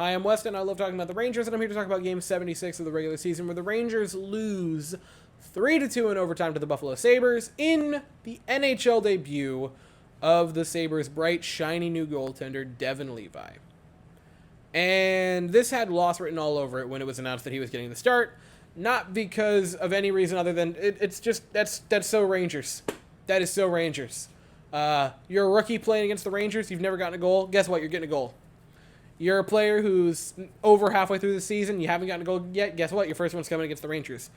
Hi, I'm Weston. I love talking about the Rangers, and I'm here to talk about Game 76 of the regular season, where the Rangers lose 3-2 in overtime to the Buffalo Sabres in the NHL debut of the Sabres' bright, shiny new goaltender, Levi'd. And this had loss written all over it when it was announced that he was getting the start, not because of any reason other than it's just that's so Rangers. That is so Rangers. You're a rookie playing against the Rangers. You've never gotten a goal. Guess what? You're getting a goal. You're a player who's over halfway through the season. You haven't gotten a goal yet. Guess what? Your first one's coming against the Rangers.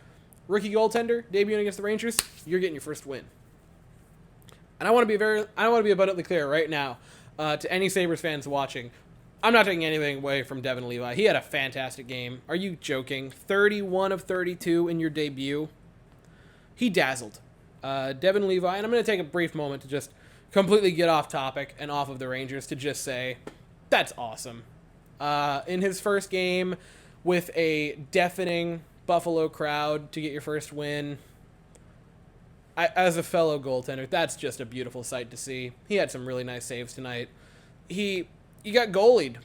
Rookie goaltender debuting against the Rangers. You're getting your first win. And I want to be abundantly clear right now to any Sabres fans watching. I'm not taking anything away from Levi'd. He had a fantastic game. Are you joking? 31 of 32 in your debut. He dazzled. Levi'd, and I'm going to take a brief moment to just completely get off topic and off of the Rangers to just say, that's awesome. In his first game with a deafening Buffalo crowd to get your first win, as a fellow goaltender, that's just a beautiful sight to see. He had some really nice saves tonight. You got goalied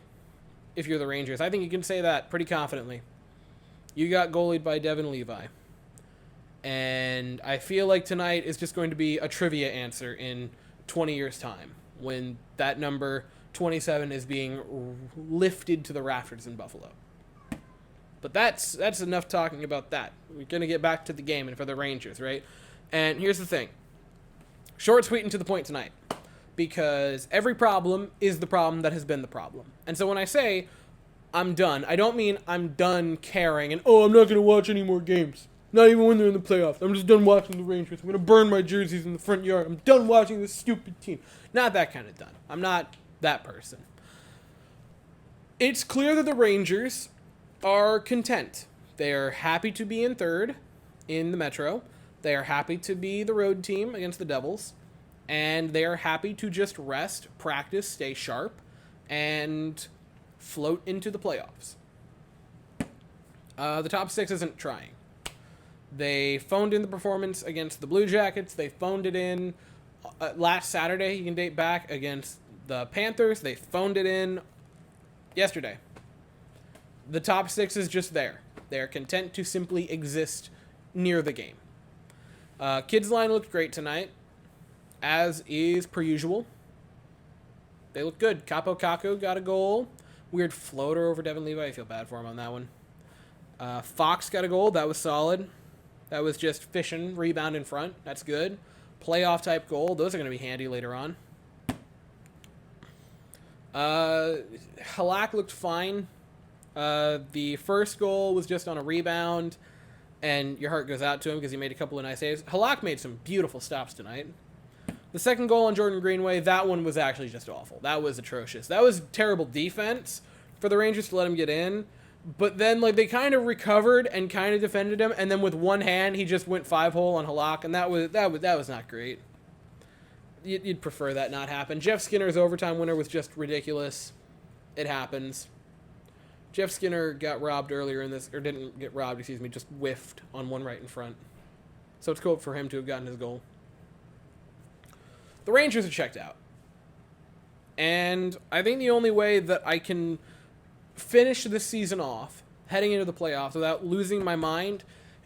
if you're the Rangers. I think you can say that pretty confidently. You got goalied by Levi'd. And I feel like tonight is just going to be a trivia answer in 20 years' time when that number 27 is being lifted to the rafters in Buffalo. But that's enough talking about that. We're going to get back to the game and for the Rangers, right? And here's the thing. Short, sweet, and to the point tonight. Because every problem is the problem that has been the problem. And so when I say I'm done, I don't mean I'm done caring and, I'm not going to watch any more games. Not even when they're in the playoffs. I'm just done watching the Rangers. I'm going to burn my jerseys in the front yard. I'm done watching this stupid team. Not that kind of done. I'm not that person. It's clear that the Rangers are content. They are happy to be in third in the Metro. They are happy to be the road team against the Devils. And they are happy to just rest, practice, stay sharp, and float into the playoffs. The top six isn't trying. They phoned in the performance against the Blue Jackets. They phoned it in last Saturday. You can date back against the Panthers. They phoned it in yesterday. The top six is just there. They're content to simply exist near the game. Kids' line looked great tonight, as is per usual. They look good. Capo Caco got a goal. Weird floater over Levi'd. I feel bad for him on that one. Fox got a goal. That was solid. That was just fishing, rebound in front. That's good. Playoff type goal. Those are going to be handy later on. Halak looked fine. The first goal was just on a rebound, and your heart goes out to him because he made a couple of nice saves. Halak made some beautiful stops tonight. The second goal on Jordan Greenway, that one was actually just awful. That was atrocious. That was terrible defense for the Rangers to let him get in. But then, they kind of recovered and kind of defended him, and then with one hand, he just went 5-hole on Halak, and that was not great. You'd prefer that not happen. Jeff Skinner's overtime winner was just ridiculous. It happens. Jeff Skinner got robbed earlier in this, or didn't get robbed, just whiffed on one right in front. So it's cool for him to have gotten his goal. The Rangers are checked out. And I think the only way that I can finish the season off, heading into the playoffs without losing my mind,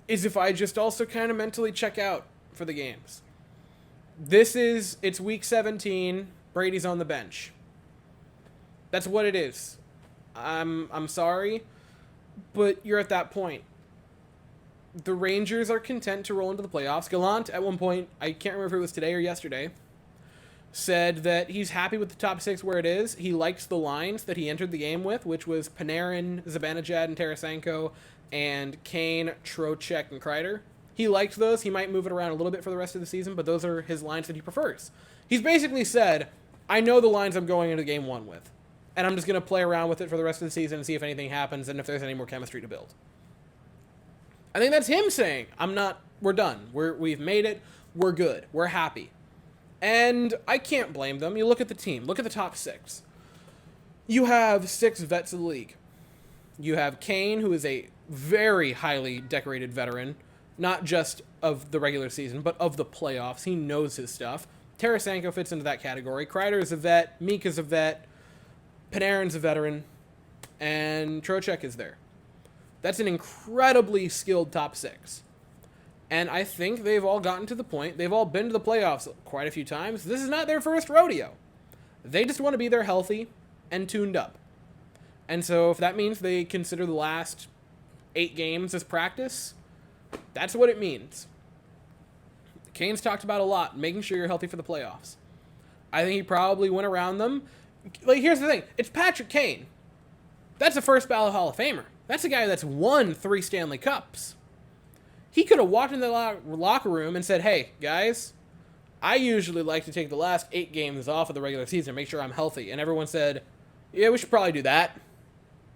is if I just also kind of mentally check out for the games. It's week 17, Brady's on the bench. That's what it is. I'm sorry, but you're at that point. The Rangers are content to roll into the playoffs. Gallant, at one point, I can't remember if it was today or yesterday, said that he's happy with the top six where it is. He likes the lines that he entered the game with, which was Panarin, Zibanejad, and Tarasenko, and Kane, Trocheck, and Kreider. He liked those. He might move it around a little bit for the rest of the season, but those are his lines that he prefers. He's basically said, I know the lines I'm going into game one with, and I'm just going to play around with it for the rest of the season and see if anything happens and if there's any more chemistry to build. I think that's him saying, we're done. We've made it. We're good. We're happy. And I can't blame them. You look at the team. Look at the top six. You have 6 vets of the league. You have Kane, who is a very highly decorated veteran, not just of the regular season, but of the playoffs. He knows his stuff. Tarasenko fits into that category. Kreider is a vet. Mika's a vet. Panarin's a veteran. and Trocheck is there. That's an incredibly skilled top six. And I think they've all gotten to the point. They've all been to the playoffs quite a few times. This is not their first rodeo. They just want to be there healthy and tuned up. And so if that means they consider the last 8 games as practice, that's what it means. Kane's talked about a lot, making sure you're healthy for the playoffs. I think he probably went around them. Like, here's the thing. It's Patrick Kane. That's a first ballot Hall of Famer. That's a guy that's won 3 Stanley Cups. He could have walked in the locker room and said, hey, guys, I usually like to take the last 8 games off of the regular season, make sure I'm healthy. And everyone said, yeah, we should probably do that.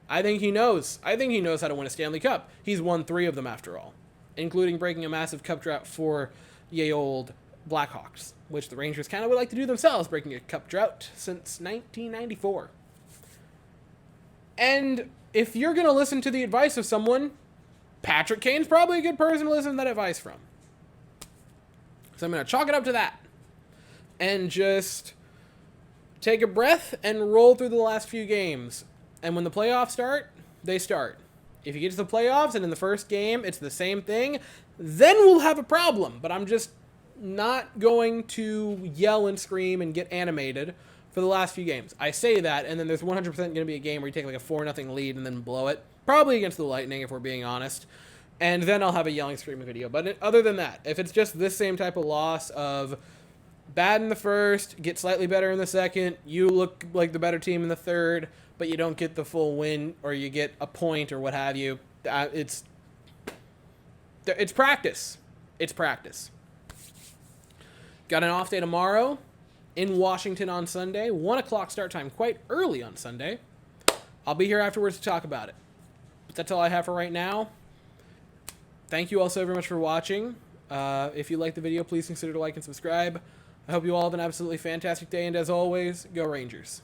I think he knows. I think he knows how to win a Stanley Cup. He's won 3 of them after all, including breaking a massive cup drought for ye old Blackhawks, which the Rangers kind of would like to do themselves, breaking a cup drought since 1994. And if you're going to listen to the advice of someone, Patrick Kane's probably a good person to listen to that advice from. So I'm going to chalk it up to that. And just take a breath and roll through the last few games. And when the playoffs start, they start. If you get to the playoffs and in the first game it's the same thing, then we'll have a problem. But I'm just not going to yell and scream and get animated for the last few games. I say that, and then there's 100% going to be a game where you take like a 4-0 lead and then blow it. Probably against the Lightning, if we're being honest. And then I'll have a yelling, screaming video. But other than that, if it's just this same type of loss of bad in the first, get slightly better in the second, you look like the better team in the third, but you don't get the full win, or you get a point or what have you, it's practice. It's practice. Got an off day tomorrow in Washington on Sunday. 1 o'clock start time, quite early on Sunday. I'll be here afterwards to talk about it. But that's all I have for right now. Thank you all so very much for watching. If you liked the video, please consider to like and subscribe. I hope you all have an absolutely fantastic day, and as always, go Rangers.